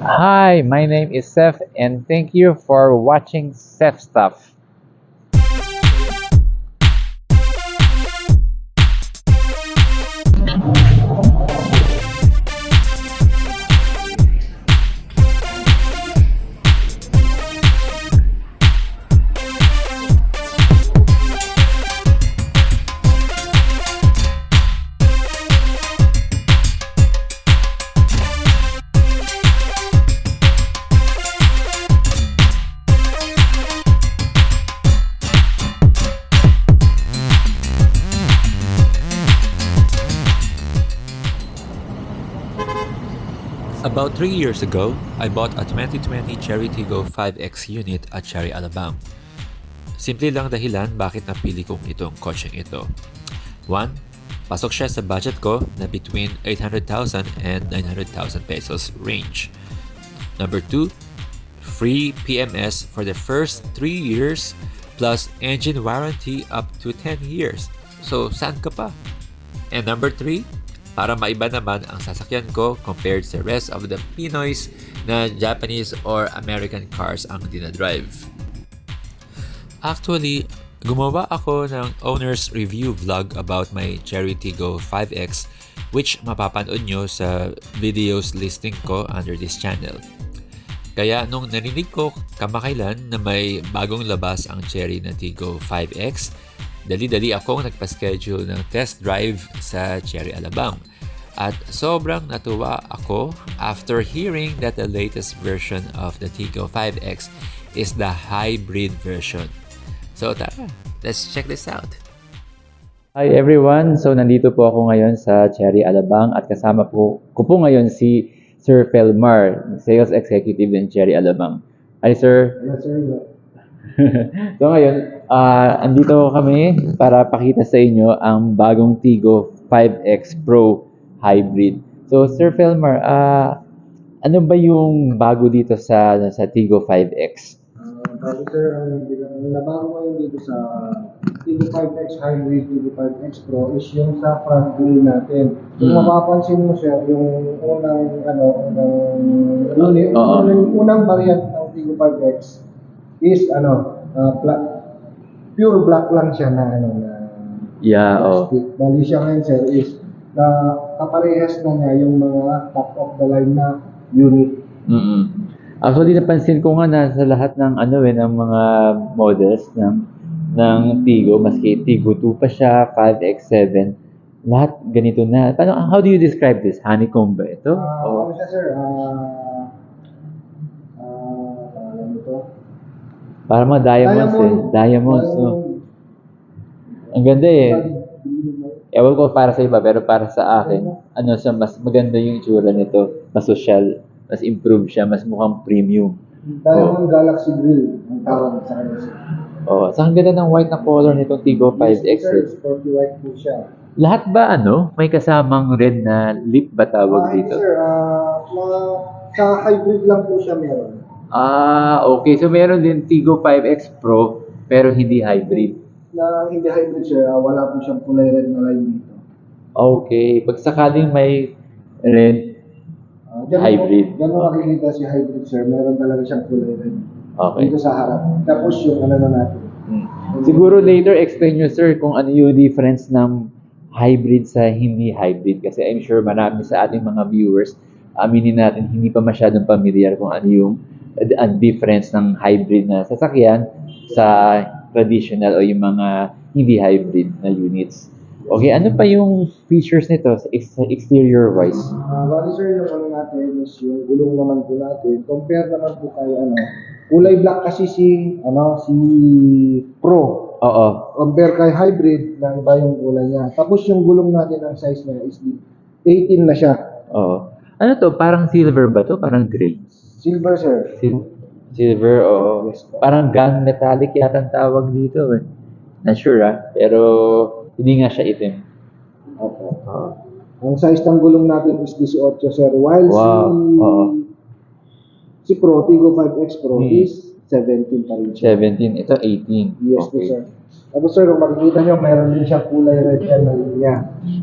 Hi, my name is Seth and thank you for watching Seth Stuff. About 3 years ago, I bought a 2020 Cherry Tiggo 5X unit at Cherry Alabang. Simple lang dahilan bakit napili kong itong kotseng ito. 1. Pasok siya sa budget ko na between 800,000 and 900,000 pesos range. Number 2. Free PMS for the first 3 years plus engine warranty up to 10 years. So, saan ka pa? And number 3, para maiba naman ang sasakyan ko compared sa rest of the Pinoys na Japanese or American cars ang dinadrive. Actually, gumawa ako ng owner's review vlog about my Cherry Tiggo 5X which mapapanood nyo sa videos listing ko under this channel. Kaya nung narinig ko kamakailan na may bagong labas ang Cherry na Tiggo 5X, dali-dali akong nagpa-schedule ng test drive sa Cherry Alabang. At sobrang natuwa ako after hearing that the latest version of the Tiggo 5X is the hybrid version. So tara, let's check this out. Hi everyone, so nandito po ako ngayon sa Cherry Alabang at kasama ko po ngayon si Sir Felmar, Sales Executive ng Cherry Alabang. Hi sir. Yes, sir. So ngayon, andito kami para pakita sa inyo ang bagong Tiggo 5X Pro Hybrid. So Sir Felmar, ano ba yung bago dito sa Tiggo 5X? Bali, sir, ang nabago ngayon dito sa Tiggo 5X Hybrid, Tiggo 5X Pro is yung sa front grille natin. Kung mapapansin mo, sir, yung unang variant ng Tiggo 5X is pure black lang siya na plastic. Bali siya ngayon, sir, is na kaparehas na niya yung mga top of the line na unit. Actually, napansin ko nga na sa lahat ng ng mga models ng Tiggo, maski Tiggo 2 pa siya, 5X, 7, lahat ganito na. How do you describe this? Honeycomb ba ito? Ano siya, sir? Alam mo to? Parang mga diamonds Diamonds, no? Ang ganda eh. Ewan ko para sa iba, pero para sa akin, mas maganda yung itsura nito. Mas social, mas improved siya, mas mukhang premium. Diamond Galaxy Grill ang tawag sa kanya, sir. Sa ang ganda ng white na color nitong Tiggo 5X. Yes, sir. Sporty white po siya. Lahat ba may kasamang red na lip ba tawag dito? Sir, sa hybrid lang po siya meron. Okay. So meron din Tiggo 5X Pro, pero hindi hybrid. Na hindi hybrid, sir, wala po siyang kulay red na line dito. Okay. Pag sakaling may red, hybrid. Ganun makikita si hybrid, sir. Meron talaga siyang kulay red. Okay. Dito sa harap. Tapos yung natin. Siguro later explain nyo, sir, kung ano yung difference ng hybrid sa hindi hybrid. Kasi I'm sure marami sa ating mga viewers, aminin natin, hindi pa masyadong familiar kung ano yung difference ng hybrid na sasakyan sa traditional o yung mga hindi hybrid na units. Okay, ano pa yung features nito sa exterior wise? Bali, sir, yung natin is yung gulong naman po natin. Compare naman po kay kulay black kasi si Pro. Oo. Compare kay hybrid na iba yung kulay niya. Tapos yung gulong natin ang size niya is 18 na siya. Oo. Ano to? Parang silver ba to? Parang gray? Silver, sir. Silver, oo. Yes, Parang gun metallic yata ang tawag dito. Not sure pero hindi nga siya itim. Opo. Ang size ng gulong natin is 18, sir. While si Pro, Tiggo 5X Pro is 17 pa rin siya. 17. Ito 18. Yes, Okay. sir. Tapos sir, kung makikita nyo, mayroon din siyang kulay red yan na linya.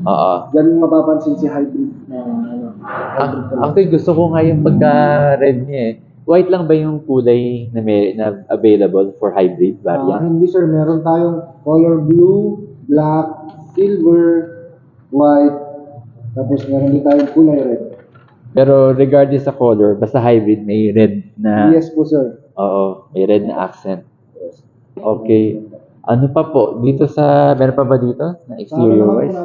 Oo. Diyan mapapansin si hybrid na ano. Hybrid pala. Actually, gusto ko nga yung pagka-red niya eh. White lang ba yung kulay na available for hybrid variant? Hindi sir, meron tayong color blue, black, silver, white, tapos meron din tayong kulay red. Pero regardless sa color, basta hybrid, may red na... Yes po sir. Oo, may red na accent. Okay. Ano pa po? Dito sa... Meron pa ba dito? Na exterior wise?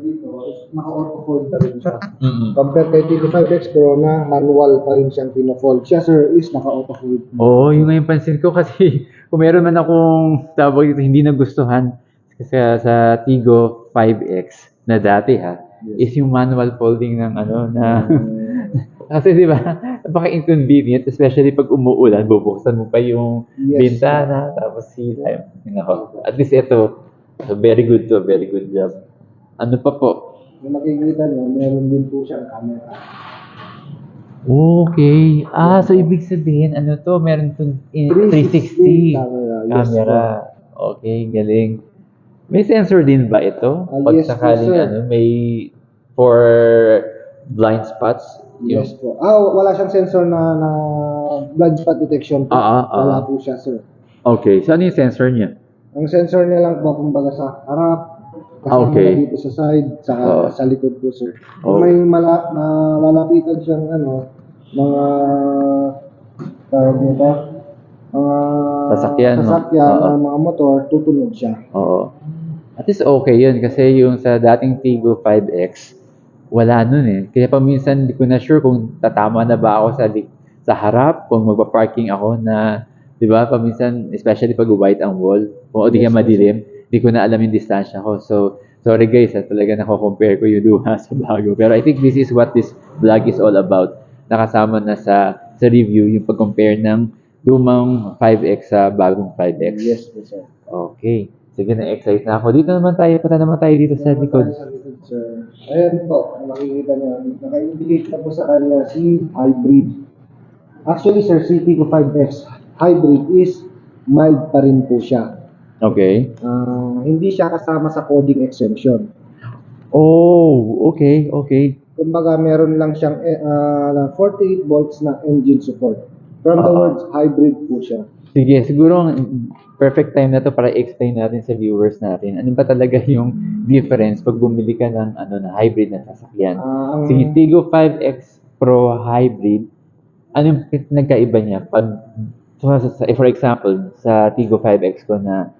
Dito, naka-auto-fold pa rin siya. Mm-mm. Compared kay T5X Pro na manual pa rin siyang pino-fold. Siya sir is naka-auto-fold. Oo, yung nga yung pansin ko kasi kung meron man akong tawag dito hindi nagustuhan kasi sa Tigo 5X na dati is yung manual folding ng ano na kasi di ba napaka-inconvenient especially pag umuulan bubuksan mo pa yung Yes. bintana tapos sila at least ito very good job. Ano pa po? Kung makikita nyo, meron din po siyang camera. Okay. So ibig sabihin, ano to, meron itong 360 camera. Yes, camera. Okay, galing. May sensor din ba ito? Pag yes po, sakaling sir. may for blind spots? Yes po. Wala siyang sensor na blood spot detection po. Wala po siya, sir. Okay, so ano yung sensor niya? Ang sensor niya lang po, kumbaga sa harap, kasama Okay. na dito sa side, sa likod po, sir. Oh. Kung may malalapitan siyang mga tawag nito, mga Sasakyan, no? Oo. mga motor, tutunog siya. Oo. At least okay yun kasi yung sa dating Tigo 5X, wala nun eh. Kaya paminsan hindi ko na sure kung tatama na ba ako sa harap, kung magpa-parking ako na, di ba, paminsan, especially pag white ang wall, kung di kaya madilim, di ko na alam yung distansya ko. So, sorry guys, talaga nako-compare ko yung luma sa bago. Pero I think this is what this vlog is all about. Nakasama na sa review yung pag-compare ng lumang 5X sa bagong 5X. Yes po, sir. Okay. Sige, na-excite na ako. Dito naman tayo, punta naman tayo dito sa likod. Sa likod, sir. Ayan po, makikita niyo, naka-indicate na po sa kanya si hybrid. Actually, sir, si Tigo 5X hybrid is mild pa rin po siya. Okay. Hindi siya kasama sa coding exemption. Oh, okay. Kumbaga, meron lang siyang 48 volts na engine support. From the words, hybrid po siya. Sige, siguro ang perfect time na to para explain natin sa viewers natin. Ano ba talaga yung difference pag bumili ka ng na hybrid na sasakyan? Sige, Tigo 5X Pro Hybrid, anong nagkaiba niya? For example, sa Tigo 5X ko na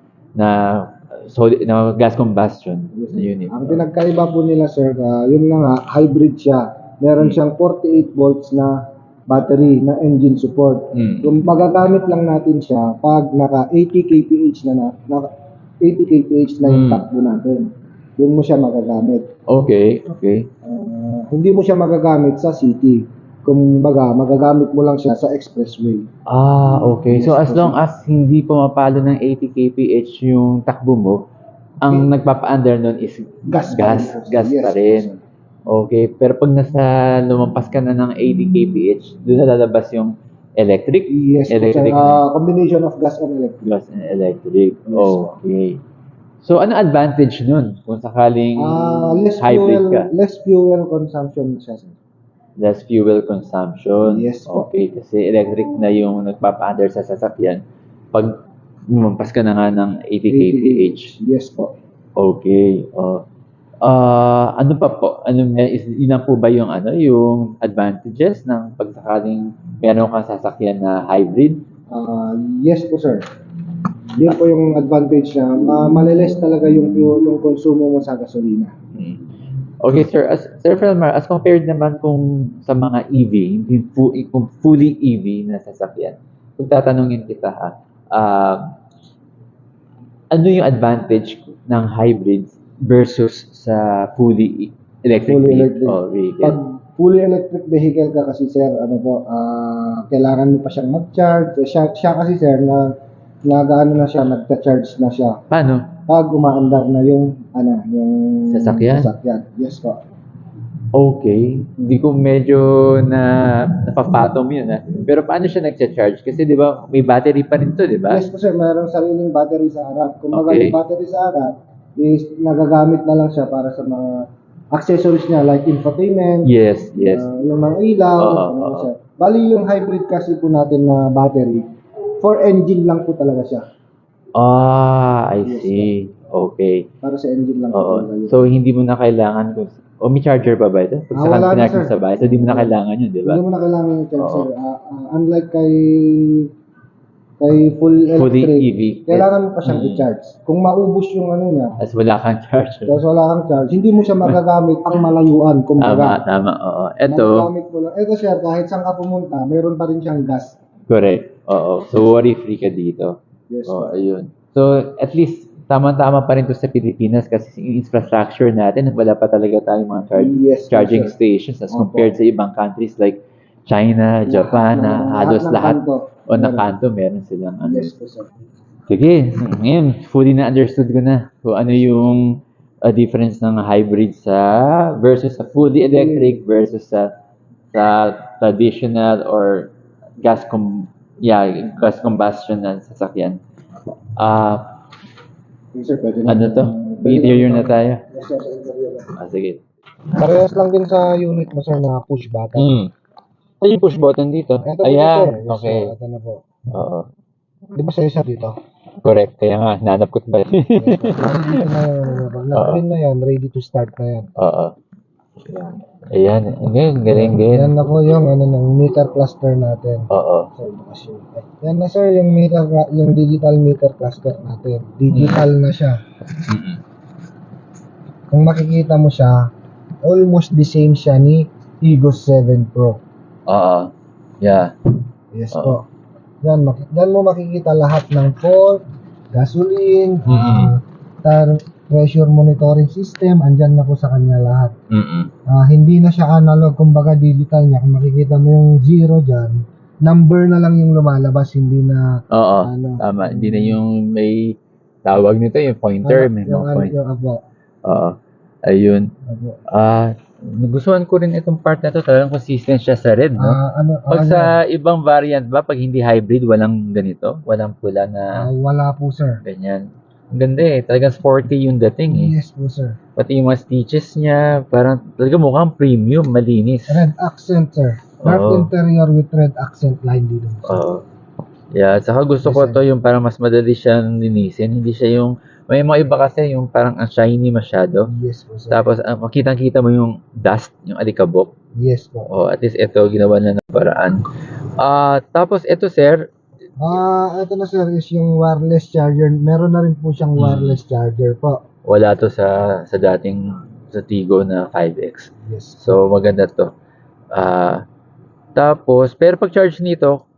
gas combustion na unit. Ang pinagkaiba po nila, sir, yun na nga, hybrid siya. Meron siyang 48 volts na battery na engine support. Kung magagamit lang natin siya pag naka 80 kph na 80 kph na yung takbo natin. Yun mo siya magagamit. Okay. Hindi mo siya magagamit sa city. Kung magagamit mo lang siya sa expressway. Okay. So as long as hindi pumapalo ng 80 kph yung takbo mo, ang nagpapa-under nun is gas Yes, pa rin. Okay, pero pag lumampas ka na ng 80 kph, doon na lalabas yung electric? Yes, Electric. combination of gas and electric. Gas and electric. Yes. Okay. So, ano advantage nun kung sakaling hybrid ka? Less fuel consumption siya, sir. Less fuel consumption. Yes po. Okay, kasi electric na yung nagpapa-under sa sasakyan. Pag lumampas ka na nga ng 80 kph. Yes po. Okay. Ano pa po? Yun po ba yung yung advantages ng pagsakaling meron kang sasakyan na hybrid? Yes po, sir. Yun po yung advantage na maliles talaga yung konsumo mo sa gasolina. Okay, sir. Sir Felmar, as compared naman kung sa mga EV, kung fully EV na sasakyan, kung tatanungin kita ano yung advantage ng hybrids versus sa fully electric vehicle? Pag fully electric vehicle ka kasi, sir, kailangan mo pa siyang mag-charge. Siya kasi, sir, nagta-charge na siya. Paano? Pag umaandar na yung Sasakyan? Yes po. Okay. Hindi ko medyo napapatong yun, ha? Pero paano siya nagcha-charge? Kasi di ba, may battery pa rin to, di ba? Yes po sir, mayroong sariling battery sa harap. Kung baga Okay. yung battery sa harap, is nagagamit na lang siya para sa mga accessories niya like infotainment, Yes, yes. yung mga ilaw, Oo, ano oo. siya. Bali yung hybrid kasi po natin na battery, for engine lang po talaga siya. I see. Okay. Para sa engine lang po Oo. talaga yun. So, hindi mo na kailangan may charger pa ba ito? Pag sa Wala na, pinag sir. sa bahay, so hindi mo na kailangan yun, di ba? Hindi mo na kailangan yung charger. Oo. Unlike kay full Fully electric, EV. kailangan mo pa siyang Mm. i-charge. Kung maubos yung ano niya, As wala kang charger. tapos wala kang charge, hindi mo siya magagamit ang malayuan, Tama, kumbaga. tama. Oo. Ito, Magagamit mo lang. Ito sir, kahit saan ka pumunta, meron pa rin siyang gas. correct. Oo. So, worry-free ka dito. Yes. Oo, ayun. So, at least, tama-tama pa rin to sa Pilipinas kasi yung infrastructure natin, wala pa talaga tayong mga Yes, charging sir. stations as Opo. compared sa ibang countries like China, Japan, na halos lahat o na kanto meron silang ano. Yes po sir. Sige, ngayon, fully na understood ko na kung ano yung difference ng hybrid versus sa fully electric versus sa traditional or gas combustion na sasakyan. Yes sir, pwede Ano to? Interior na tayo. Yes sir, sa interior lang. Sige. Parehas lang din sa unit mo sir na push button. Ay, push button dito. Ito po Ayan. sir. Yes, Okay. sir. Ito na po. Oo. Di ba sa isa dito? Correct. Kaya nga, nanap ko ba? Yes, sir. Dito na yan. Na-green na yan. Ready to start na yan. Oo. Ayan. Ngayon, galing din. Yan na po yung ano ng meter cluster natin. Oo. Sir, bukas yun. Yan na sir yung yung digital meter cluster natin. Digital na siya. Mm-mm. Kung makikita mo siya, almost the same siya ni Tigos 7 Pro. Oo. Yeah. Yes Oo. po. Yan, yan mo makikita lahat ng port, gasoline, pressure monitoring system, andyan na po sa kanya lahat. Mm-mm. Hindi na siya analog, kumbaga digital niya. Kung makikita mo yung zero dyan, number na lang yung lumalabas, hindi na Oo. ano. Tama. Hindi na yung may tawag nito, yung pointer. May yung, mga point. yung apo. Oo. Ayun. Apo. Nagustuhan ko rin itong part na to. Talagang consistent siya sa red, no? Pag sa ibang variant ba, pag hindi hybrid, walang ganito? Walang pula na wala po sir. ganyan. Ang ganda eh. Talagang sporty yung dating eh. Yes po sir. Pati yung mga stitches niya, parang talaga mukhang premium, malinis. Red accent sir. Dark Oo. interior with red accent line dito. Oo. Yeah, saka gusto ko Yes, to yung parang mas madali siyang linisin. Hindi siya yung, may mga iba kasi yung parang ang shiny masyado. Yes po sir. Tapos makitang-kita mo yung dust, yung alikabok. Yes po. O, at least ito, ginawa na ng paraan. Tapos ito, sir. Ito na sir is yung wireless charger. Meron na rin po siyang wireless charger po. Wala to sa dating sa Tigo na 5X. Yes. So, maganda to. Tapos, pero pag charge nito,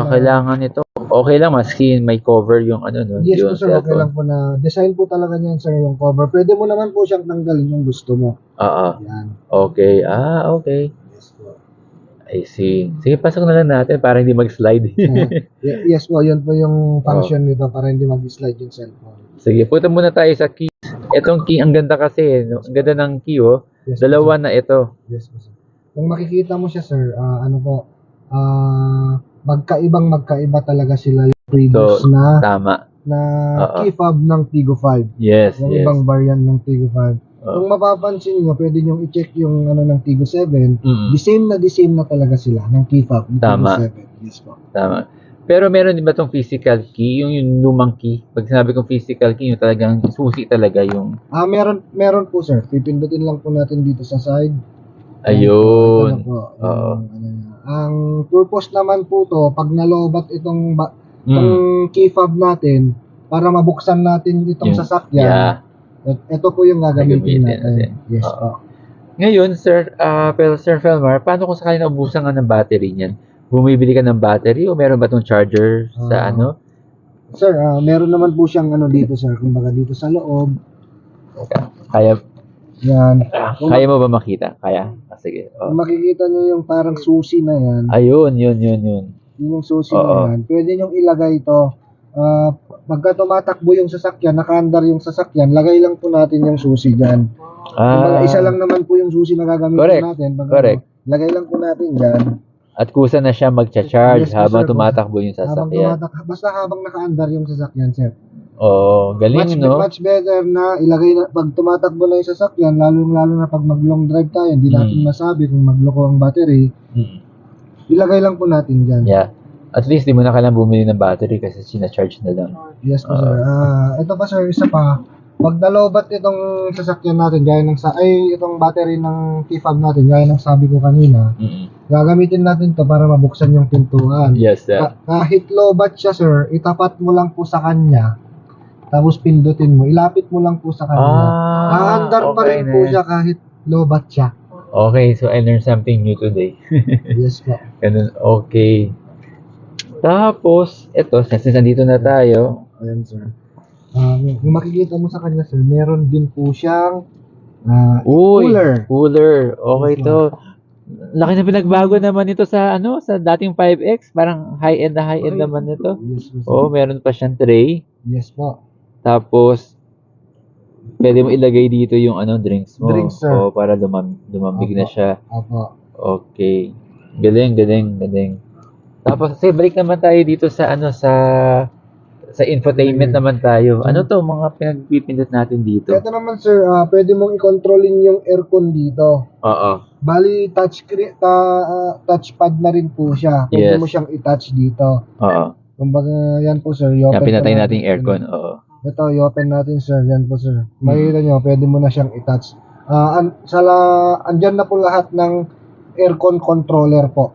kailangan ito. Okay lang, maski may cover yung ano, no? Yes yung po sir, okay cellphone. lang po na design po talaga niyan sir yung cover. Pwede mo naman po siyang tanggalin yung gusto mo. Oo. Yan. Okay. Okay. Yes po. I see. Sige, pasok na lang natin para hindi mag-slide. Yes po, yun po yung function nito para hindi mag-slide yung cellphone. Sige, punta muna tayo sa keys. Itong key, ang ganda kasi. No? Ang ganda ng key, oh. Yes, po, Dalawa na ito. Yes po sir. Kung makikita mo siya sir, magkaiba talaga sila yung previous So, na Tama. Oo. key fob ng Tigo 5. Yes, Yung yes. ibang variant ng Tigo 5. Oo. Kung mapapansin nyo, pwede nyo i-check yung ano ng Tigo 7. Mm. The same na talaga sila ng key fob ng Tama. Tigo 7. Yes po. Tama. Pero meron din ba itong physical key? Yung lumang key? Pag sinabi kong physical key, yung talagang susi talaga yung... Meron po sir. Pipindutin lang po natin dito sa side. Ayun. Ito na po, Oo. yung ano niya. Ang purpose naman po to, pag nalobat itong key fob natin, para mabuksan natin itong Yung- sasakyan, Yeah. ito po yung Gagamitin gagamitin natin. natin. Yes Oo. po. Ngayon, Sir Felmar, paano kung sakali naubusan ka ng battery niyan? Bumibili ka ng battery o meron ba itong charger sa ano? Sir, meron naman po siyang ano dito sir, kumbaga dito sa loob. Kaya Yan. mo ba makita? Kaya? Sige. Kung makikita nyo yung parang susi na yan, Ayun. yun yung susi Oo. na yan, pwede nyong ilagay ito. Pagka tumatakbo yung sasakyan, nakaandar yung sasakyan, lagay lang po natin yung susi dyan. Kumbaga, isa lang naman po yung susi na gagamitin Correct. natin. Pag, Correct. Lagay lang po natin dyan. At kusa na siya magcha-charge Yes po, habang sir. tumatakbo yung Habang sasakyan. basta habang naka-andar yung sasakyan, sir. Oh, galing, no? Much better na ilagay na, pag tumatakbo na yung sasakyan, lalo na pag mag-long drive tayo, hindi natin masabi kung magloko ang battery, ilagay lang po natin dyan. Yeah. At least, di mo na kailangan bumili ng battery kasi sina-charge na lang. Yes po, sir. Ito pa, sir, isa pa. Pag nalobat itong sasakyan natin, itong battery ng T-Fab natin, gaya ng sabi ko kanina, gagamitin natin to para mabuksan yung pintuan. Yes, sir. Kahit lobat siya, sir, itapat mo lang po sa kanya, tapos pindutin mo, ilapit mo lang po sa kanya. Aandar pa rin po siya kahit lobat siya. Okay, so I learned something new today. Yes po. Ganun, okay. Tapos, eto, since nandito na tayo, Ayan, sir. Kung makikita mo sa kanya, sir, meron din po siyang cooler. Cooler. Okay Yes, to. Laki na pinagbago naman ito sa sa dating 5X, parang high-end naman nito. Yes po, sir. Oh, meron pa siyang tray. Yes po. Tapos pwede mo ilagay dito yung drinks mo. Drinks, sir. Oh, para lumambig na Opo. siya. Apo. Okay. Galing. Tapos balik naman tayo dito sa sa infotainment naman tayo. Ano to mga pinagpipindot natin dito? Ito naman, sir, pwede mong i-controlin yung aircon dito. Oo. Bali, touchpad na rin po siya. Yes. Pwede mo siyang i-touch dito. Oo. Kumbaga, yan po, sir. Yan, pinatay natin yung aircon. Oo. Ito, i-open natin, sir. Yan po, sir. Makikita nyo, pwede mo na siyang i-touch. Andyan na po lahat ng aircon controller po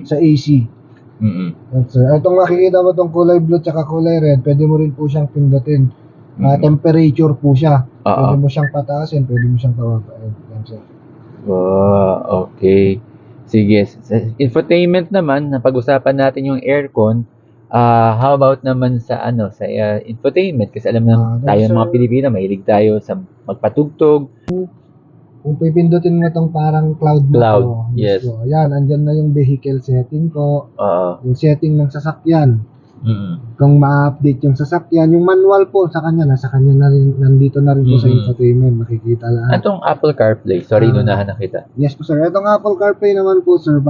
sa AC. Yan, sir. Itong makikita mo itong kulay blue tsaka kulay red, pwede mo rin po siyang pindutin. Temperature po siya. Pwede mo siyang pataasin, pwede mo siyang pababain. Yan, sir. Wow, okay. Sige, sa infotainment naman, napag-usapan natin yung aircon. How about naman sa infotainment? Kasi alam na tayo ng mga Pilipino, mahilig tayo sa magpatugtog. Kung pipindutin mo itong parang cloud mo. Cloud, po, yes. So, ayan, andyan na yung vehicle setting ko. Yung setting ng sasakyan. Kung ma-update yung sasakyan, yung manual po sa kanya, nasa kanya na rin, nandito na rin po sa infotainment, makikita lahat. Atong Apple CarPlay, sorry, inunahan na kita. Yes po, sir. Itong Apple CarPlay naman po, sir,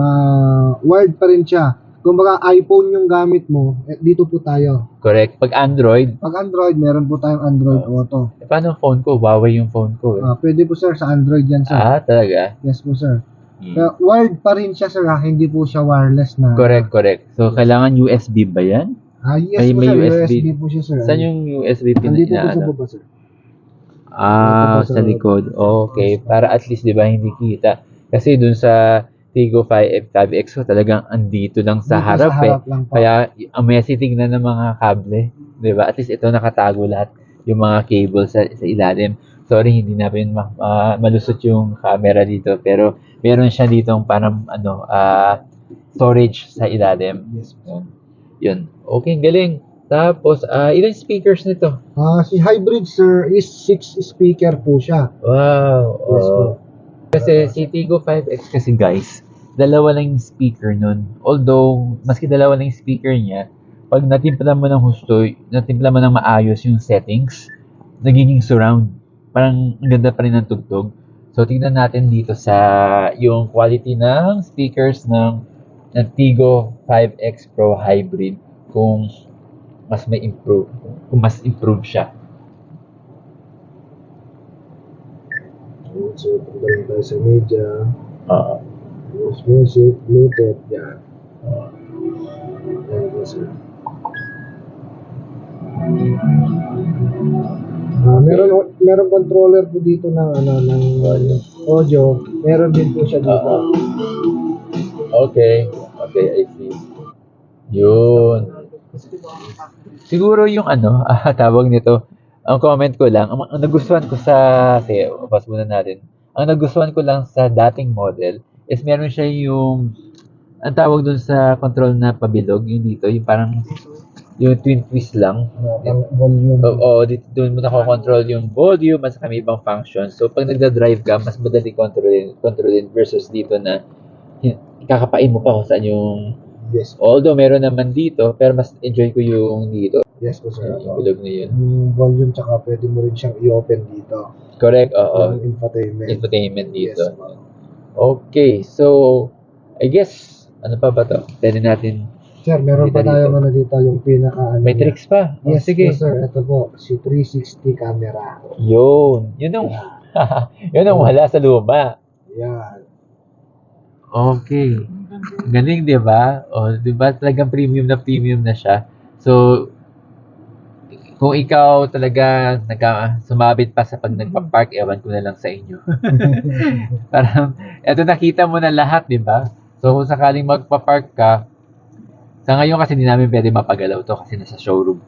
wired pa rin siya. Kung baka iPhone yung gamit mo, dito po tayo. Correct. Pag Android, Pag Android, meron po tayong Android Auto. paano phone ko? Huawei yung phone ko. Pwede po, sir, sa Android yan, sir. Talaga? Yes po, sir. Wired pa rin siya, sir, hindi po siya wireless na. Correct. So, kailangan USB ba yan? Yes Ay, po, may sir. USB. USB po siya, sir. Saan yung USB pin Nandito po sa na baba, sir. sa likod. Okay, para at least 'di ba hindi kita. Kasi dun sa Tigo 5X ko talagang andito lang sa Dito harap sa harap lang po. Kaya ang messy tingnan ng mga kable, 'di ba? At least ito nakatago lahat yung mga cable sa ilalim. Sorry, hindi natin malusot yung camera dito, pero meron siya ditong parang storage sa ilalim. Yes. Yun. Okay, galing. Tapos, ilang speakers nito? Si hybrid, sir, is 6 speaker po siya. Wow. Yes po. Kasi si Tigo 5X kasi guys, dalawa lang yung speaker nun. Although, maski dalawa lang yung speaker niya, pag natimpla mo ng husto, natimpla mo ng maayos yung settings, nagiging surround. Parang ang ganda pa rin ng tugtog. So, tingnan natin dito sa yung quality ng speakers ng Tigo 5X Pro Hybrid kung mas improve siya. So, punta lang tayo sa media. Use music, Bluetooth, yan. Yan po, sir. Meron controller po dito ng audio. Meron din po siya dito. Okay, I see. Yun. Siguro yung tawag nito, ang comment ko lang, ang nagustuhan ko pass muna natin. Ang nagustuhan ko lang sa dating model is meron siya yung, ang tawag dun sa control na pabilog, yung dito, yung parang, yung twin twist lang. Volume. Oo, dito doon mo nakokontrol yung volume at saka may ibang function. So, pag nagda-drive ka, mas madali kontrolin versus dito na kakapain mo pa kung saan yung. Yes. Although meron naman dito, pero mas enjoy ko yung dito. Yes po, sir. Yung bilog na yun. Yung volume, tsaka pwede mo rin siyang i-open dito. Correct, oo. Yung infotainment. Infotainment dito. Yes, Okay, so I guess ano pa ba to? Pwede natin Sir, meron pa Dito, tayong ano dito, yung pinaka may tricks pa. Oh, Yes, sige. yes, sir. Ito po, si 360 camera. Yun. Yun ang yun ang wala sa luma. Yan. Okay. Galing, 'di ba? O, 'di ba talagang premium na siya. So, kung ikaw talaga sumabit pa sa pag nagpa-park, ewan ko na lang sa inyo. Parang, eto nakita mo na lahat, 'di ba? So, kung sakaling magpa-park ka, sa ngayon kasi hindi namin pwede mapagalaw to kasi nasa showroom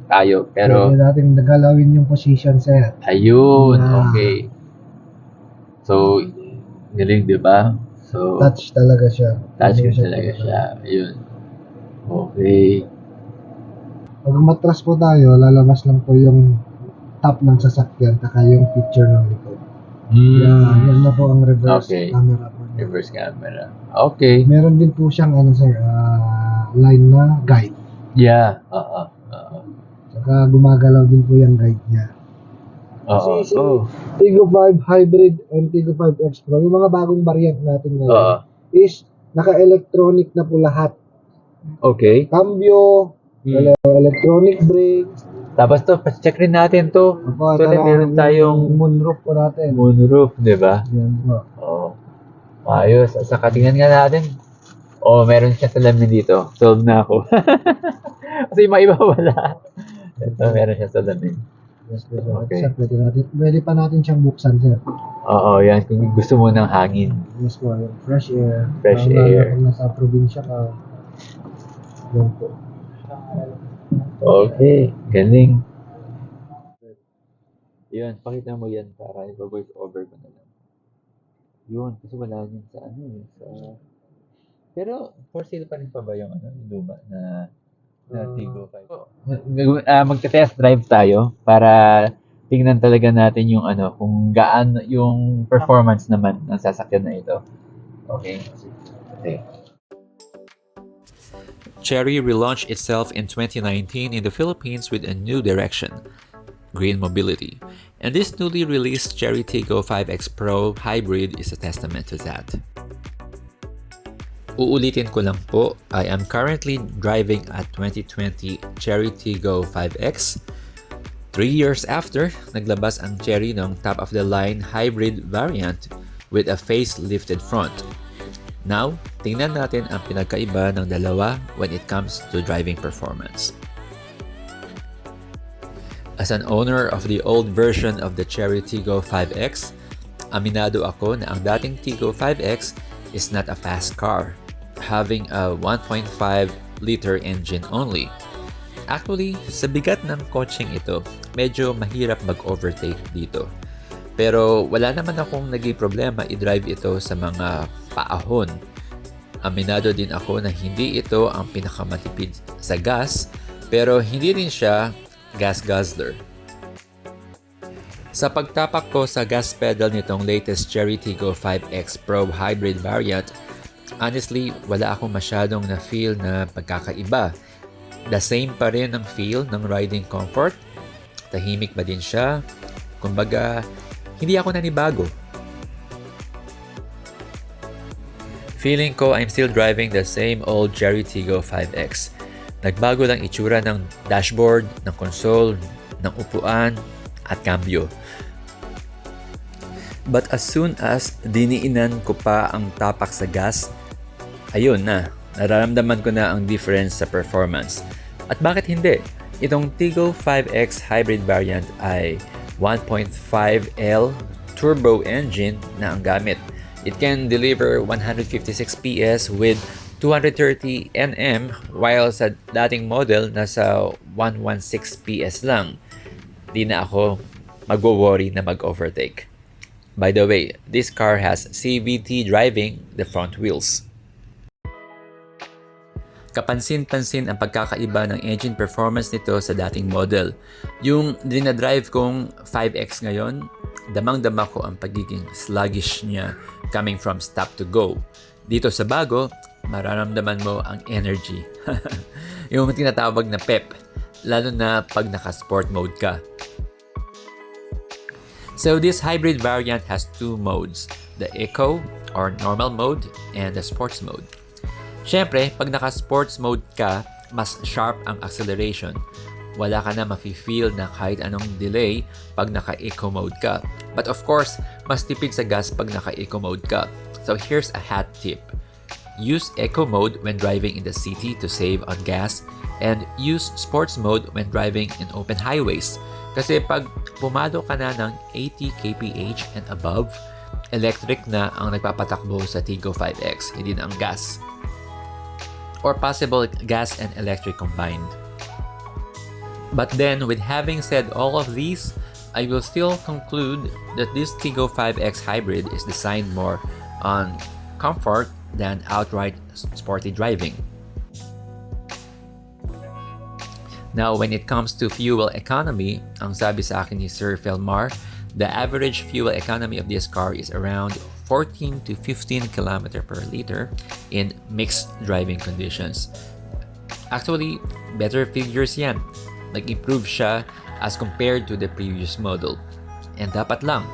tayo. Pero, Pwede natin nagalawin yung position, sir. ayun, Yeah. okay. So, galing, 'di ba? So, Touch talaga siya. touch Hindi screen talaga siya. Ayun. Okay. Pag matras po tayo, lalabas lang po yung top ng sasakyan taka yung picture ng likod. Yan na po ang reverse Okay. camera po. niya. Reverse camera. Okay. Meron din po siyang ano, sir, line na guide. Yeah. Saka gumagalaw din po yung guide niya. Oo. Kasi Oh. Tigo 5 Hybrid and Tigo 5X Pro, yung mga bagong variant natin Oo. ngayon, is naka-electronic na po lahat. Okay. Cambio, electronic brake, Tapos to, check rin natin to. Opo, So, meron tayong moonroof po natin. moonroof, di ba? Yan po. Oo. Ayos. At saka tingnan nga natin. Oh, meron siya salamin dito. Solve na ako. Kasi yung mga iba wala. Ito, meron siya salamin. Yes, sir. Okay. Sir, pwede pa natin siyang buksan, sir. Oo, yan. Kung gusto mo ng hangin. Yes po, yung fresh air. Fresh Lalo air. Kung nasa probinsya ka. Yan po. Okay. Galing. Yun, pakita mo yan para i-voice over ko na lang. Yun, kasi wala yun sa ano eh, sa... Pero, for sale pa rin pa ba yung ano, yung luma na Tigo 5? Magte-test drive tayo para tingnan talaga natin yung ano, kung gaano yung performance naman ng sasakyan na ito. Okay. Okay. Chery relaunched itself in 2019 in the Philippines with a new direction, green mobility. And this newly released Chery Tiggo 5X Pro Hybrid is a testament to that. Uulitin ko lang po, I am currently driving a 2020 Chery Tiggo 5X. 3 years after, naglabas ang Chery ng top-of-the-line hybrid variant with a facelifted front. Now, tingnan natin ang pinagkaiba ng dalawa when it comes to driving performance. As an owner of the old version of the Chery Tiggo 5X, aminado ako na ang dating Tiggo 5X is not a fast car, having a 1.5-liter engine only. Actually, sa bigat ng kotseng ito, medyo mahirap mag-overtake dito. Pero wala naman akong naging problema i-drive ito sa mga paahon. Aminado din ako na hindi ito ang pinakamatipid sa gas, pero hindi din siya gas guzzler. Sa pagtapak ko sa gas pedal nitong latest Chery Tiggo 5X Pro Hybrid variant, honestly, wala akong masyadong na-feel na pagkakaiba. The same pa rin ang feel ng riding comfort. Tahimik pa din siya. Kumbaga, hindi ako nanibago. Feeling ko I'm still driving the same old Chery Tiggo 5X. Nagbago lang itsura ng dashboard, ng console, ng upuan, at cambio. But as soon as diniinan ko pa ang tapak sa gas, ayun na, nararamdaman ko na ang difference sa performance. At bakit hindi? Itong Tiggo 5X hybrid variant ay 1.5L turbo engine na ang gamit. It can deliver 156 PS with 230 Nm while sa dating model nasa 116 PS lang. Di na ako magwo-worry na mag-overtake. By the way, this car has CVT driving the front wheels. Kapansin-pansin ang pagkakaiba ng engine performance nito sa dating model. Yung dinadrive kong 5X ngayon, damang-dama ko ang pagiging sluggish niya coming from stop to go. Dito sa bago, mararamdaman mo ang energy. Yung tinatawag na pep, lalo na pag naka-sport mode ka. So this hybrid variant has two modes, the Eco or normal mode and the sports mode. Siyempre, pag naka-sports mode ka, mas sharp ang acceleration. Wala ka na mafe-feel na kahit anong delay pag naka-eco mode ka. But of course, mas tipid sa gas pag naka-eco mode ka. So here's a hat tip. Use eco mode when driving in the city to save on gas, and use sports mode when driving in open highways. Kasi pag pumalo ka na ng 80 kph and above, electric na ang nagpapatakbo sa Tigo 5X, hindi na ang gas. Or possible gas and electric combined. But then, with having said all of these, I will still conclude that this Tigo 5X hybrid is designed more on comfort than outright sporty driving. Now, when it comes to fuel economy, ang sabi sa akin ni Sir Felmar, the average fuel economy of this car is around 14 to 15 km per liter in mixed driving conditions. Actually, better figures yan. Nag-improve siya as compared to the previous model. And dapat lang,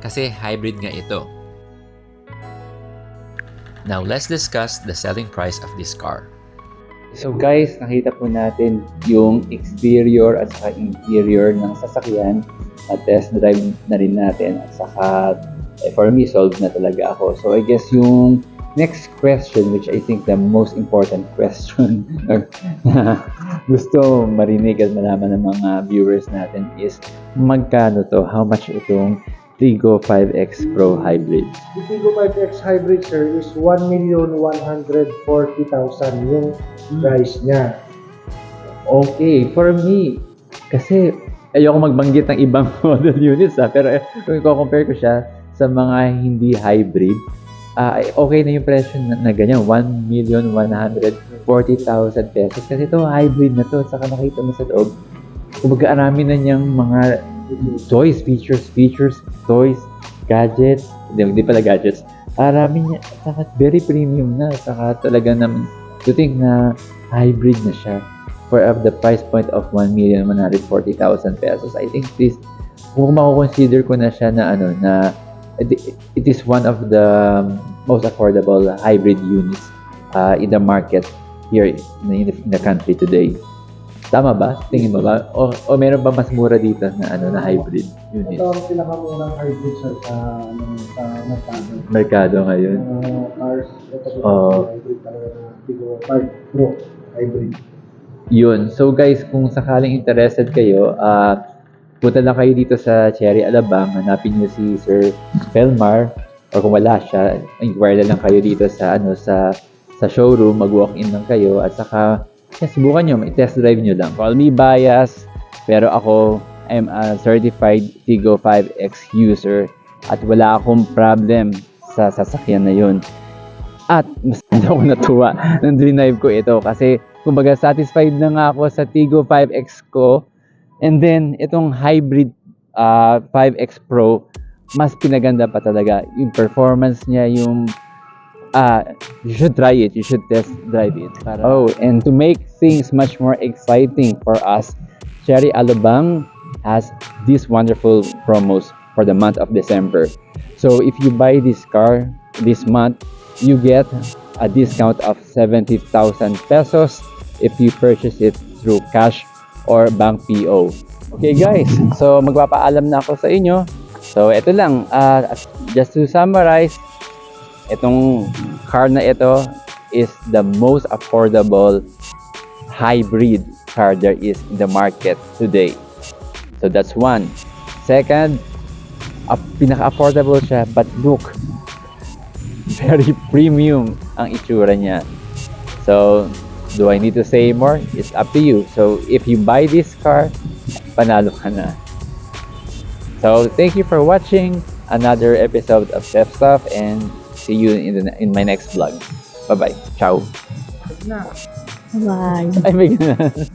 kasi hybrid nga ito. Now, let's discuss the selling price of this car. So guys, nakita po natin yung exterior at saka interior ng sasakyan at test drive na rin natin at saka for me, solved na talaga ako. So I guess yung next question, which I think the most important question na gusto marinig at malaman ng mga viewers natin is magkano to? How much itong Tigo 5X Pro Hybrid? The Tigo 5X Hybrid, sir, is 1,140,000 yung price niya. Okay, for me, kasi ayoko magbanggit ng ibang model units pero kung i-compare ko siya sa mga hindi hybrid, okay na yung presyo na ganyan, 1,140,000 pesos. Kasi ito, hybrid na to. Saka nakita mo sa loob, kumbaga arami na niyang mga toys, features, toys, gadgets, hindi pala gadgets, arami niya, saka very premium na, saka talaga naman, to think na hybrid na siya for the price point of 1,140,000 pesos. I think this, kung mako-consider ko na siya na it is one of the most affordable hybrid units in the market here in the country today. Tama ba? Tingin mo ba? O meron ba mas mura dito na hybrid unit? Ito ang pinakamurang hybrid, sir, sa merkado. Merkado ngayon. Cars, ito po hybrid talaga na Tigo 5 Pro hybrid. Yun. So guys, kung sakaling interested kayo, punta lang kayo dito sa Cherry Alabang, hanapin niyo si Sir Felmar, or kung wala siya, inquire lang kayo dito sa sa showroom, mag-walk-in lang kayo, at saka subukan nyo, i-test drive nyo lang. Call me bias, pero ako, I'm a certified Tigo 5X user at wala akong problem sa sasakyan na yun. At mas ako natuwa nang drive ko ito kasi kumbaga satisfied na nga ako sa Tigo 5X ko, and then itong hybrid 5X Pro, mas pinaganda pa talaga yung performance niya, yung you should try it, you should test drive it. And to make things much more exciting for us, Cherry Alabang has these wonderful promos for the month of December. So if you buy this car this month, you get a discount of 70,000 pesos if you purchase it through cash or bank PO. Okay guys, so magpapaalam na ako sa inyo. So ito lang, just to summarize, itong car na ito is the most affordable hybrid car there is in the market today. So that's one. Second, pinaka-affordable siya, but look, very premium ang itsura niya. So, do I need to say more? It's up to you. So, if you buy this car, panalo ka na. So, thank you for watching another episode of Chef Stuff, and see you in my next vlog. Bye-bye. Ciao. Bye. Ay, may ganun.